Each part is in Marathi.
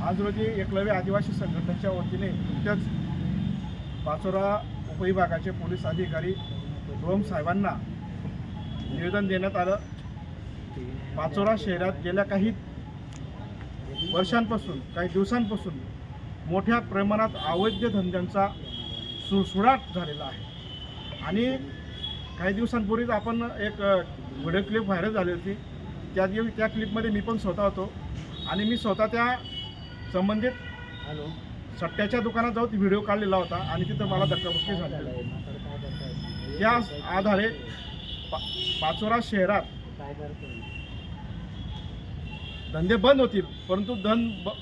आज रोजी एकलव्य आदिवासी संघटनेच्या वतीने नुकत्याच पाचोरा उपविभागाचे पोलीस अधिकारी रोहम साहेबांना निवेदन देण्यात आलं। पाचोरा शहरात गेल्या काही वर्षांपासून काही दिवसांपासून मोठ्या प्रमाणात अवैध धंद्यांचा सुळसुळाट झालेला आहे आणि काही दिवसांपूर्वीच आपण एक व्हिडिओ क्लिप व्हायरल झाली होती। त्या क्लिपमध्ये मी पण स्वतः होतो आणि मी स्वतः त्या संबंधित सट्ट्याच्या दुकानात जाऊन व्हिडिओ काढलेला होता आणि तिथं मला धक्काबुक्की झाली। या आधारे पाचोरा शहरात धंदे बंद होतील, परंतु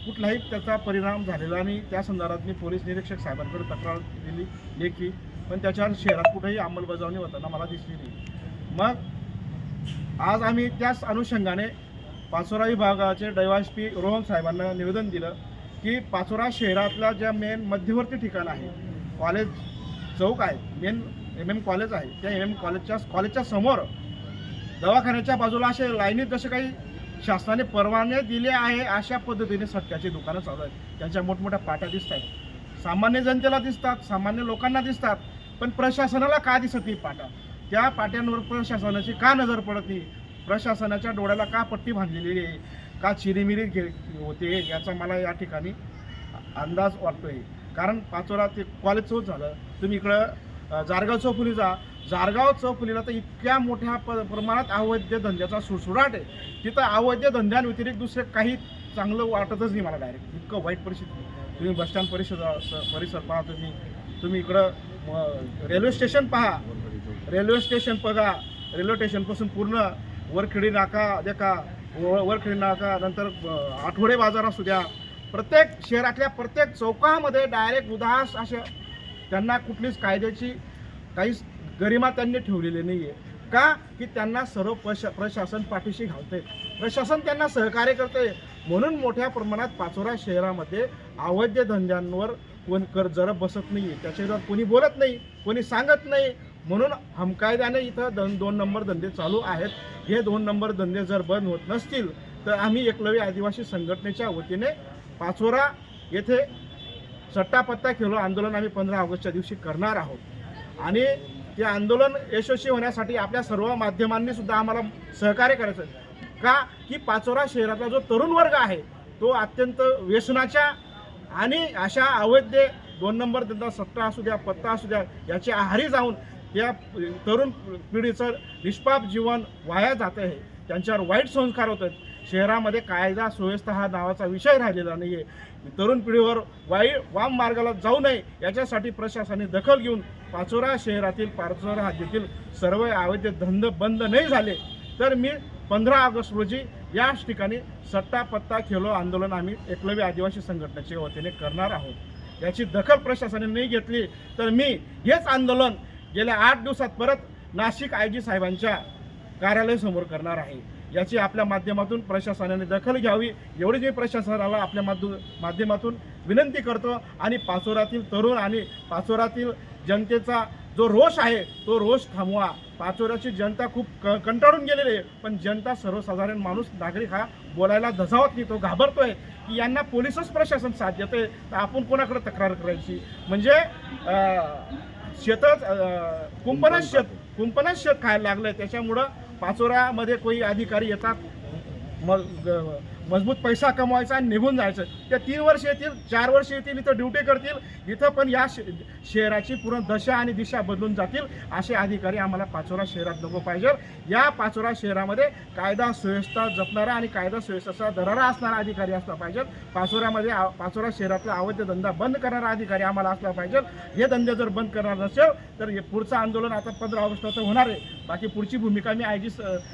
कुठलाही त्याचा परिणाम झालेला नाही। त्या संदर्भात मी पोलीस निरीक्षक साहेबांकडे तक्रार दिली लेखी, पण त्याच्यावर शहरात कुठेही अंमलबजावणी होताना मला दिसली नाही। मग आज आम्ही त्याच अनुषंगाने पाचोरा विभागाचे DYSP रोहम साहेबांना निवेदन दिलं की पाचोरा शहरातला ज्या मेन मध्यवर्ती ठिकाण आहे, कॉलेज चौक आहे, मेन MM कॉलेज आहे, त्या MM कॉलेजच्या समोर दवाखान्याच्या बाजूला असे लाईनीत जसे काही शासनाने परवाने दिले आहे अशा पद्धतीने सट्ट्याची दुकानं चालू आहेत। त्यांच्या मोठमोठ्या पाट्या दिसत आहेत, सामान्य जनतेला दिसतात, सामान्य लोकांना दिसतात, पण प्रशासनाला का दिसत नाही पाट्या? त्या पाट्यांवर प्रशासनाची का नजर पडत नाही? प्रशासनाच्या डोळ्याला का पट्टी बांधलेली आहे, का चिरीमिरी होते याचा मला या ठिकाणी अंदाज वाटतोय। कारण पाचोरा ते कॉलेज चौक झालं, तुम्ही इकडं जारगाव चौफुली जा, जारगाव चौफुलीला तर इतक्या मोठ्या प्रमाणात अवैध धंद्याचा सुळसुळाट आहे, तिथं अवैध धंद्यांव्यतिरिक्त दुसरे काही चांगलं वाटतच नाही मला। डायरेक्ट इतकं वाईट परिस्थिती। तुम्ही बसस्टँड परिसर पहा, तुम्ही इकडं रेल्वे स्टेशन पहा, रेल्वे स्टेशनपासून पूर्ण वरखेडी नाका देखा, वरखेडी नाका नंतर आठवडे बाजार असू द्या, प्रत्येक शहरातल्या प्रत्येक चौकामध्ये डायरेक्ट उदास अशा त्यांना कुठलीच कायद्याची काहीच गरिमा त्यांनी ठेवलेली नाही आहे। का की त्यांना सर्व प्रशासन पाठीशी घालते, प्रशासन त्यांना सहकार्य करते, म्हणून मोठ्या प्रमाणात पाचोरा शहरामध्ये अवैध धंद्यांवर कोण जरा बसत नाही आहे, त्याच्यावर कोणी बोलत नाही, कोणी सांगत नाही, म्हणून हमकायद्याने इथं 2 नंबर धंदे चालू आहेत। हे 2 नंबर धंदे जर बंद होत नसतील तर आम्ही एकलव्य आदिवासी संघटनेच्या वतीने पाचोरा येथे सट्टापत्ता खेळो आंदोलन आम्ही 15 ऑगस्टच्या दिवशी करणार आहोत आणि ते आंदोलन यशस्वी होण्यासाठी आपल्या सर्व माध्यमांनी सुद्धा आम्हाला सहकार्य करायचं। का की पाचोरा शहरातला जो तरुण वर्ग आहे तो अत्यंत व्यसनाच्या आणि अशा अवैध 2 नंबर धंदा सट्टा असू द्या, पत्ता असू द्या, याची आहारी जाऊन त्या तरुण पिढीचं निष्पाप जीवन वाया जात आहे, त्यांच्यावर वाईट संस्कार होत आहेत। शहरामध्ये कायदा सुव्यवस्था हा नावाचा विषय राहिलेला नाही आहे। तरुण पिढीवर वाम मार्गाला जाऊ नये याच्यासाठी प्रशासनाने दखल घेऊन पाचोरा शहरातील पाचोरा हद्दीतील सर्व अवैध धंदे बंद नाही झाले तर मी 15 ऑगस्ट रोजी याच ठिकाणी सट्टापत्ता खेळो आंदोलन आम्ही एकलव्य आदिवासी संघटनेच्या वतीने करणार आहोत। याची दखल प्रशासनाने नाही घेतली तर मी हेच आंदोलन गेल्या 8 दिवसात परत नाशिक IG साहेबांच्या कार्यालयासमोर करणार आहे। याची आपल्या माध्यमातून प्रशासनाने दखल घ्यावी एवढी मी प्रशासनाला आपल्या माध्यमातून विनंती करतो आणि पाचोरातील तरुण आणि पाचोरातील जनतेचा जो रोष आहे तो रोष थांबवा। पाचोऱ्याची जनता खूप कंटाळून गेलेली आहे, पण जनता सर्वसाधारण माणूस नागरिक हा बोलायला धजावत नाही, तो घाबरतोय की यांना पोलीसच प्रशासन साथ देते तर आपण कोणाकडे तक्रार करायची? म्हणजे शेतच कुंपणच शेत खायला लागलं। त्याच्यामुळं पाचोऱ्यामध्ये कोणी अधिकारी येतात, मजबूत पैसा कमवायचा आणि निघून जायचं। त्या 3 वर्ष येतील, 4 वर्ष येतील, इथं ड्युटी करतील, इथं पण या शहराची पूर्ण दशा आणि दिशा बदलून जातील। असे अधिकारी आम्हाला पाचोरा शहरात नको पाहिजे। या पाचोरा शहरामध्ये कायदा सुव्यवस्था जपणारा आणि कायदा सुव्यवस्थेचा दरारा असणारा अधिकारी असला पाहिजे। पाचोरा शहरातला अवैध धंदा बंद करणारा अधिकारी आम्हाला असला पाहिजे। हे धंदे जर बंद करणार नसेल तर हे पुढचं आंदोलन आता 15 ऑगस्टला होणार आहे। बाकी पुढची भूमिका मी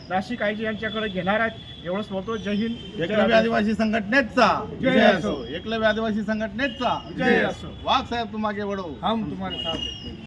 नाशिक IG यांच्याकडे घेणार आहे। एवढंच बोलतो। जय हिंद। एकलव्य आदिवासी संघटनेचा जय असो। एकलव्य आदिवासी संघटनेचा जय असो। वाघ साहेब तुम आगे बढ़ो, हम तुम्हारे साथ हैं।